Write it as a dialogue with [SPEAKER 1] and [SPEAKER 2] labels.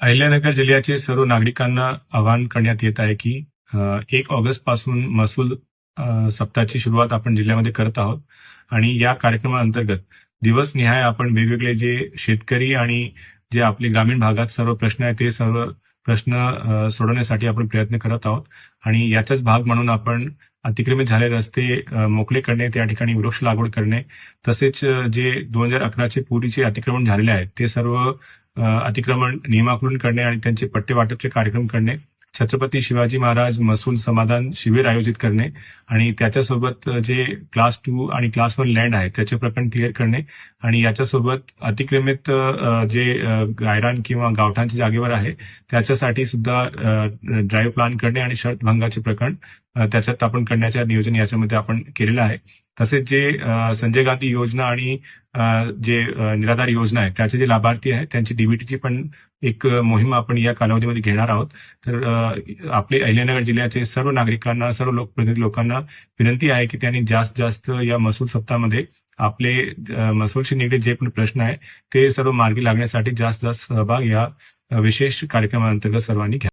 [SPEAKER 1] अहिल्यानगर जिल्ह्याचे सर्व नागरिकांना आवाहन करण्यात येत आहे की 1 ऑगस्ट पासून महसूल सप्ताहाची सुरुवात आपण जिल्ह्यामध्ये करत आहोत आणि या कार्यक्रमाअंतर्गत दिवसनिहाय आपण वेगवेगळे जे शेतकरी आणि जे आपले ग्रामीण भागात सर्व प्रश्न आहेत ते सर्व प्रश्न सोडवण्यासाठी आपण प्रयत्न करत आहोत आणि याचाच भाग म्हणून आपण अतिक्रमित झालेले रस्ते मोकळे करणे, त्या ठिकाणी वृक्ष लागवड करणे, तसेच जे 2011चे पूर्वीचे अतिक्रमण झालेले आहेत ते सर्व अतिक्रमण नियमाकडून करणे आणि त्यांचे पट्टे वाटपचे कार्यक्रम करणे, छत्रपती शिवाजी महाराज महसूल समाधान शिबिर आयोजित करणे आणि त्याच्यासोबत जे क्लास 2 आणि क्लास 1 लँड आहे त्याचे प्रकरण क्लिअर करणे आणि याच्यासोबत अतिक्रमित जे गायरान किंवा गावठांच्या जागेवर आहे त्याच्यासाठी सुद्धा ड्राईव्ह प्लॅन करणे आणि शर्त भंगाचे प्रकरण त्याच्यात आपण करण्याचे नियोजन याच्यामध्ये आपण केलेलं आहे. तसेच जे संजय गांधी योजना आणि जे निराधार योजना आहे त्याचे जे लाभार्थी आहेत त्यांची डीबीटीची पण एक मोहीम आपण या कालावधीमध्ये घेणार आहोत. तर आपले अहिल्यानगर जिल्ह्याचे सर्व नागरिकांना, सर्व लोकप्रतिनिधी लोकांना विनंती आहे की त्यांनी जास्तीत जास्त या महसूल सप्ताहामध्ये आपले महसूलशी निगडीत जे पण प्रश्न आहे ते सर्व मार्गी लागण्यासाठी जास्त सहभाग या विशेष कार्यक्रमाअंतर्गत सर्वांनी घ्या.